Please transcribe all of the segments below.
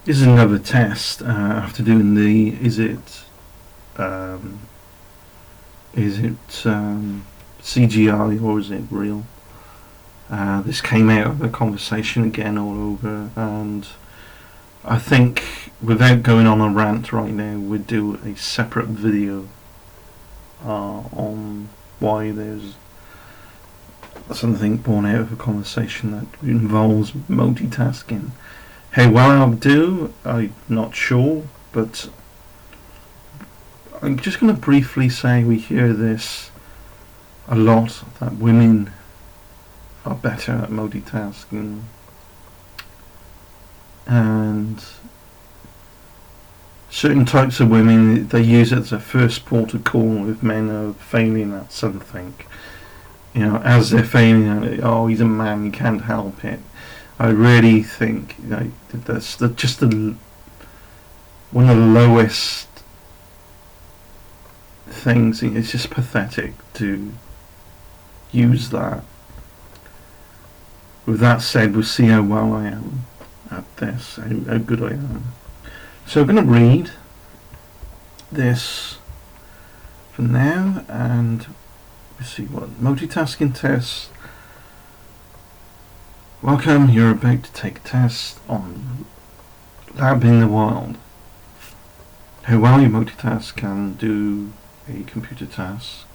This is another test after doing the CGI or is it real? This came out of a conversation again all over, and I think without going on a rant right now, we'd do a separate video on why there's something born out of a conversation that involves multitasking. How well I'll do, I'm not sure, but I'm just going to briefly say we hear this a lot, that women are better at multitasking, and certain types of women, they use it as a first port of call if men are failing at something. You know, as they're failing at it, oh, he's a man, he can't help it. I really think, you know, that's just one of the lowest things. It's just pathetic to use that. With that said, we'll see how well I am at this, how good I am. So I'm going to read this for now, and we'll see what multitasking test. Welcome, you're about to take a test on Lab in the Wild. How well you multitask can do a computer task.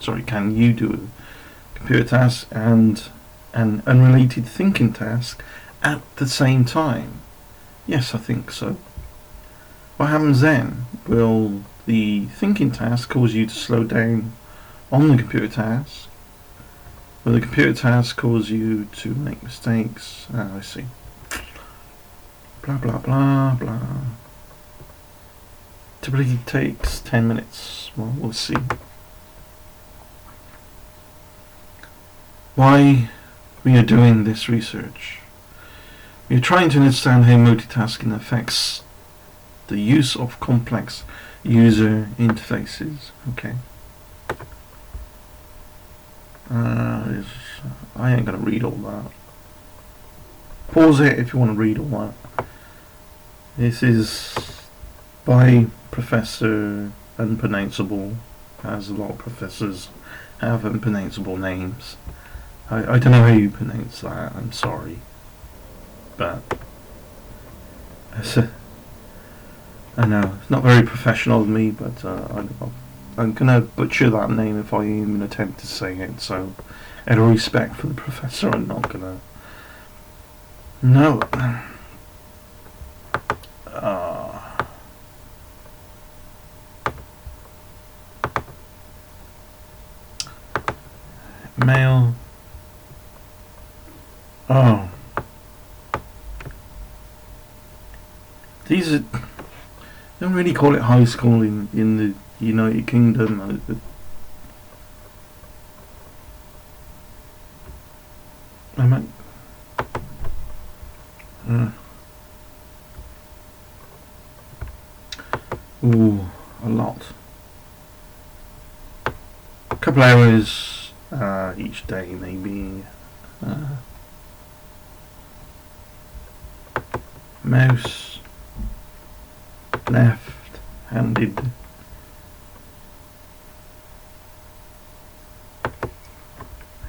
Sorry, can you do a computer task and an unrelated thinking task at the same time? Yes, I think so. What happens then? Will the thinking task cause you to slow down on the computer task? Will the computer task cause you to make mistakes? I see. Blah blah blah blah. Typically takes 10 minutes. Well, we'll see. Why we are doing this research? We are trying to understand how multitasking affects the use of complex user interfaces. Okay. I ain't gonna read all that. Pause it if you want to read all that. This is by Professor Unpronounceable, as a lot of professors have unpronounceable names. I don't know how you pronounce that, I'm sorry. But I know, it's not very professional of me, but I'm gonna butcher that name if I even attempt to say it, so out of respect for the professor, I'm not gonna. No. Male. Oh. These are. They don't really call it high school in the United Kingdom. Ooh, a lot. A couple hours each day, maybe. Mouse. Left-handed.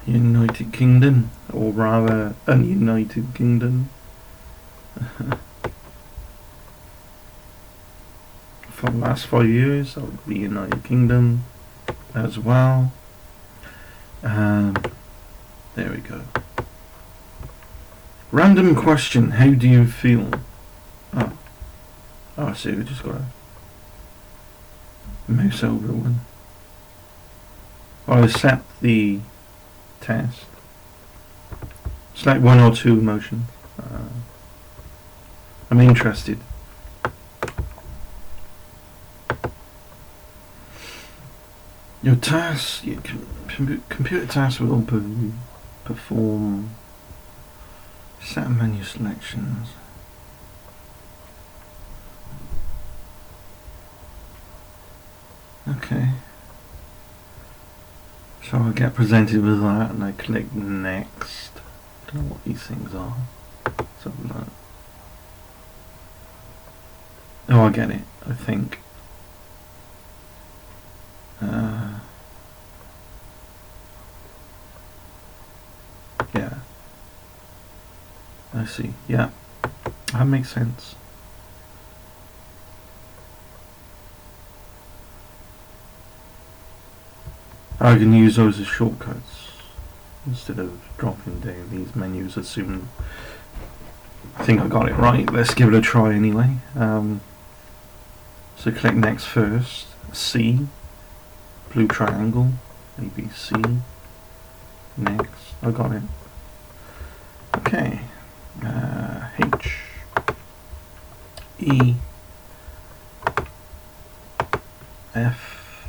United Kingdom, or rather ununited Kingdom. For the last 5 years, that would be United Kingdom as well. There we go. Random question: how do you feel? Oh, I see. We just got to mouse over one. I'll accept the test. Select one or two emotions. I'm interested. Your task, your computer task will perform set menu selections. Okay. So I get presented with that and I click next. Don't know what these things are. Something like Oh, I get it, I think. Yeah. I see. Yeah. That makes sense. I can use those as shortcuts instead of dropping down these menus, assuming I think I got it right. Let's give it a try anyway. So click next first. C, blue triangle, ABC. Next, I got it. Okay. H, E, F.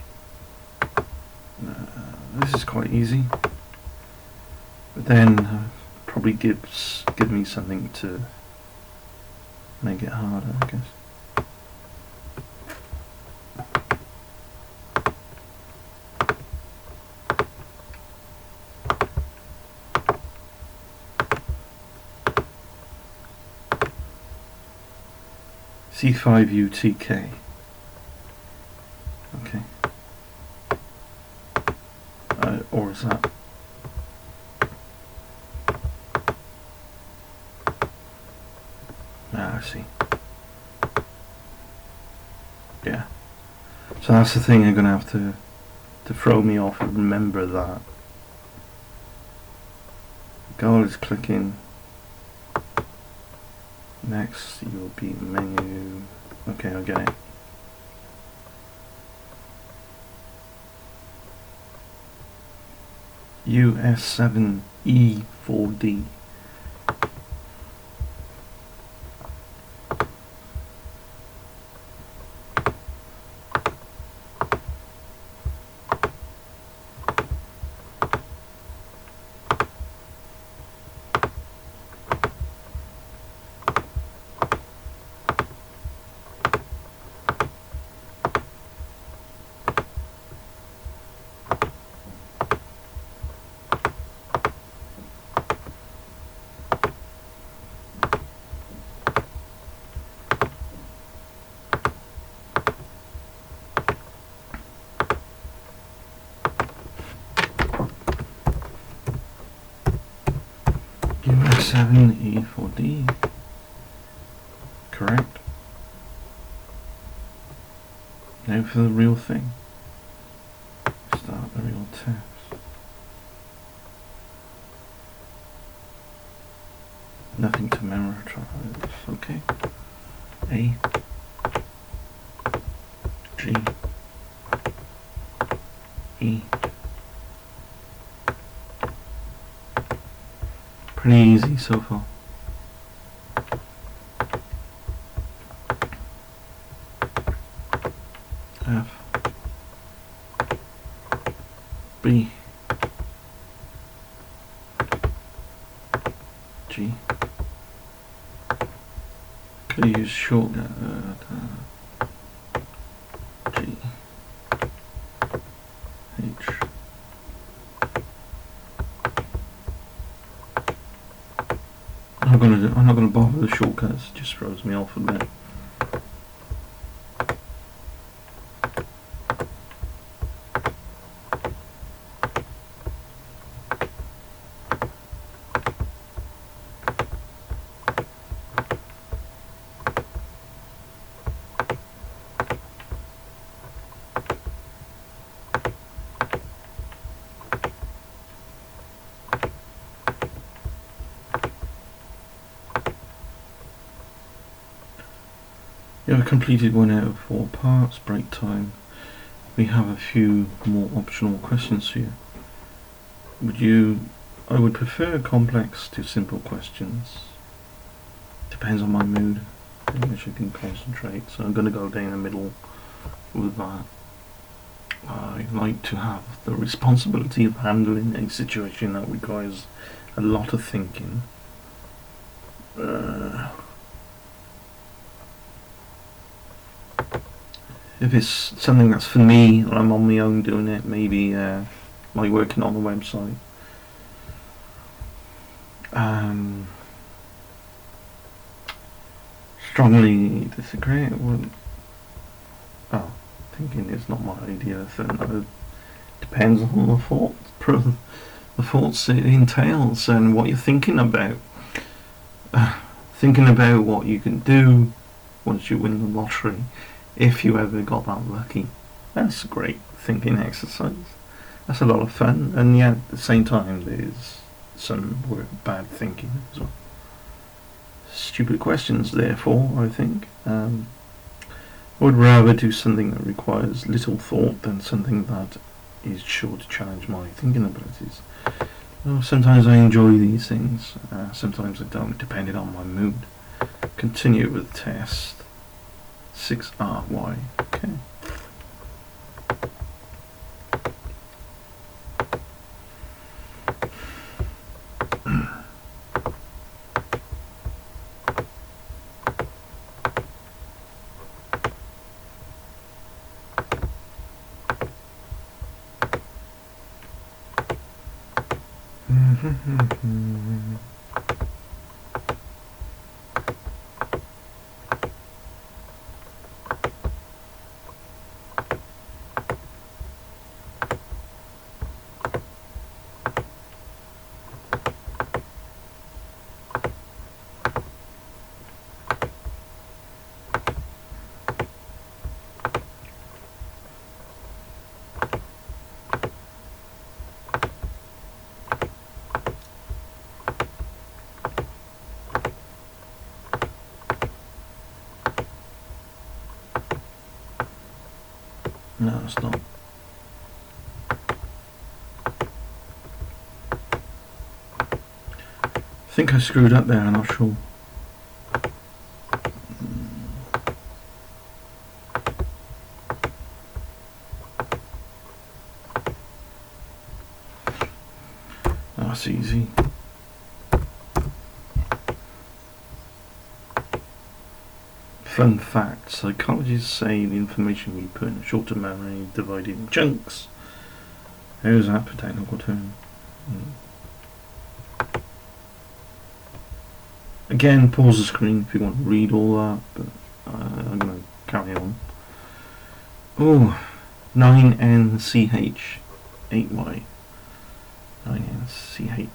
This is quite easy, but then probably give me something to make it harder, I guess. C5UTK. Okay. Or is that? I see. Yeah. So that's the thing I'm gonna have to throw me off and remember that. Goal is clicking. Next you'll be menu. Okay, I get it. US7E4D. US7E4D. Correct. Now for the real thing. Start the real test. Nothing to memorize. Okay. A, G, E. Pretty easy so far. F, B, G. Could use shortcut. G, H. I'm not gonna bother with the shortcuts. It just throws me off a bit. You have completed 1 out of 4 parts. Break time. We have a few more optional questions here. I would prefer complex to simple questions. Depends on my mood in which I can concentrate. So I'm going to go down the middle with that. I like to have the responsibility of handling a situation that requires a lot of thinking. If it's something that's for me, or I'm on my own doing it, maybe like working on a website. Strongly disagree. Thinking is not my idea. So no, depends on the thoughts it entails and what you're thinking about. Thinking about what you can do once you win the lottery, if you ever got that lucky. That's a great thinking exercise. That's a lot of fun, and yet at the same time there's some bad thinking as well. Stupid questions, therefore, I think. I would rather do something that requires little thought than something that is sure to challenge my thinking abilities. Sometimes I enjoy these things, sometimes I don't, depending on my mood. Continue with test 6RY. Okay. No, it's not. I think I screwed up there, I'm not sure. That's easy. Fun fact, psychologists say the information we put in short-term memory divided in chunks. How's that for technical term? Again, pause the screen if you want to read all that, but I'm going to carry on. Oh, 9NCH 8Y. 9NCH.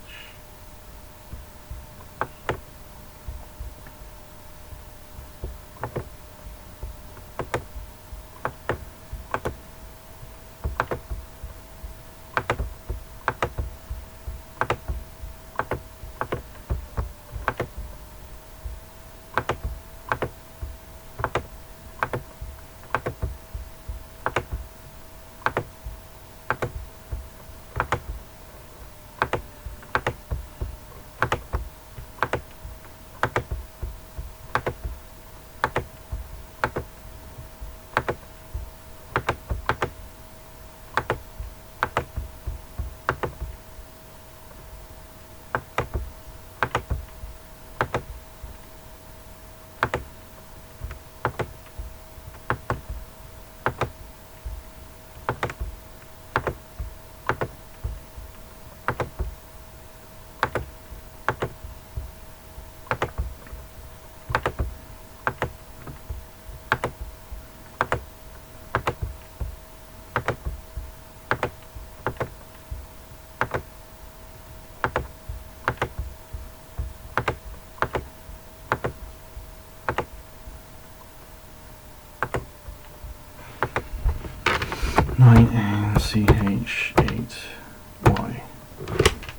CH8Y.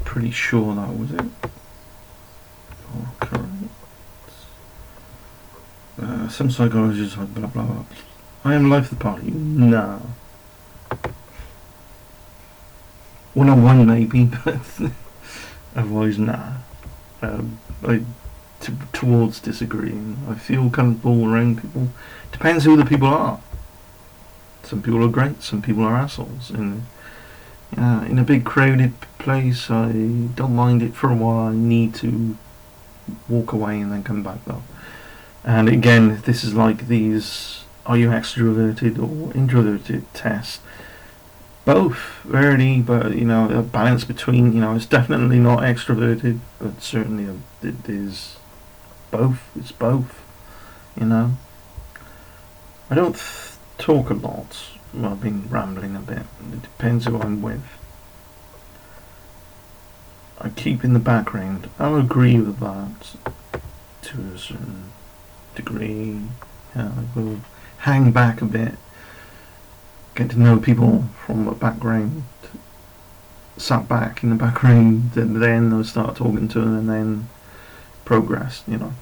Pretty sure that was it. Oh, correct. Some psychologists like blah blah blah. I am life of the party. No. 101 maybe, but otherwise nah. Towards disagreeing. I feel comfortable around people. Depends who the people are. Some people are great, some people are assholes. In a big crowded place, I don't mind it for a while. I need to walk away and then come back though. And again, this is like these, are you extroverted or introverted test? Both, really, but a balance between, it's definitely not extroverted, but certainly it is both. It's both. you know. I don't talk a lot. Well, I've been rambling a bit. It depends who I'm with. I keep in the background. I'll agree with that to a certain degree. I will hang back a bit, get to know people from a background, sat back in the background, and then I'll start talking to them and then progress, you know.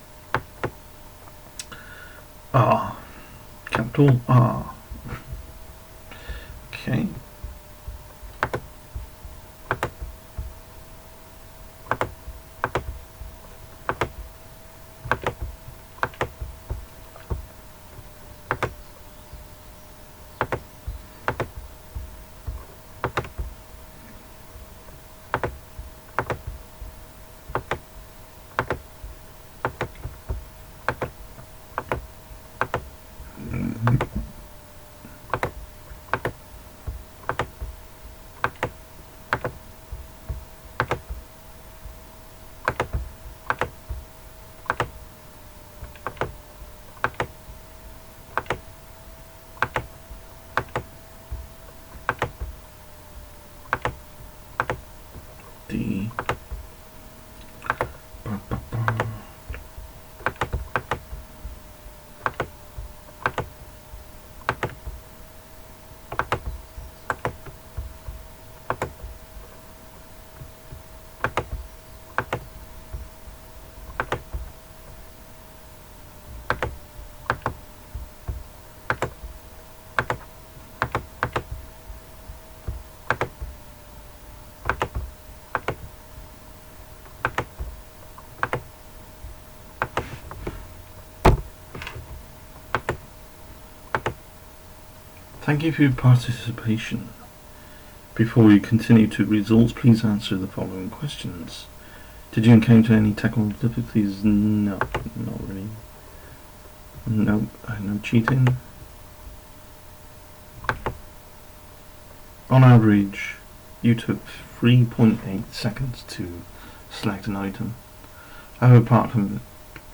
R. Capital R. Okay. D. Thank you for your participation. Before we continue to results, please answer the following questions. Did you encounter any technical difficulties? No, not really. No, no cheating. On average, you took 3.8 seconds to select an item. Other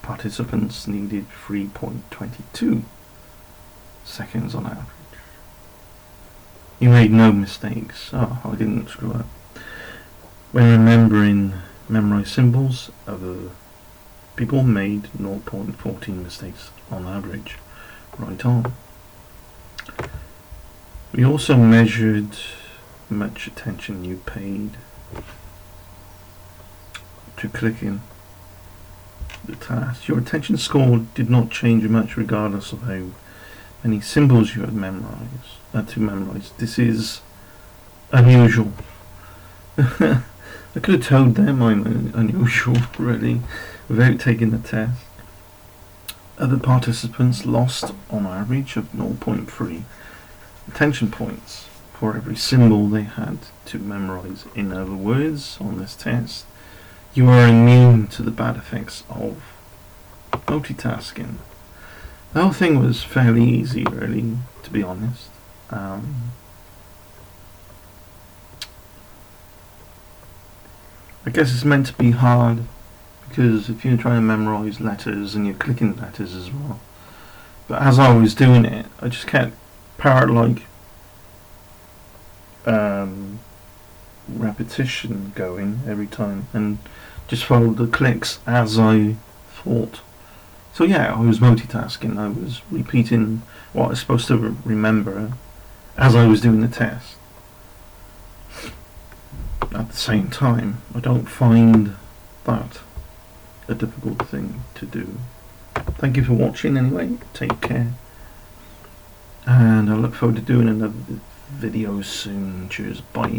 participants needed 3.22 seconds on average. You made no mistakes. Oh, I didn't screw up. When remembering memorized symbols, other people made 0.14 mistakes on average. Right on. We also measured how much attention you paid to clicking the task. Your attention score did not change much regardless of how many symbols you had to memorize. This is unusual. I could have told them I'm unusual, really, without taking the test. Other participants lost on average of 0.3 attention points for every symbol they had to memorize. In other words, on this test, you are immune to the bad effects of multitasking. The whole thing was fairly easy, really, to be honest. I guess it's meant to be hard because if you're trying to memorize letters and you're clicking letters as well. But as I was doing it, I just kept parrot-like repetition going every time and just followed the clicks as I thought. So yeah, I was multitasking. I was repeating what I was supposed to remember as I was doing the test. At the same time, I don't find that a difficult thing to do. Thank you for watching anyway. Take care. And I look forward to doing another video soon. Cheers. Bye.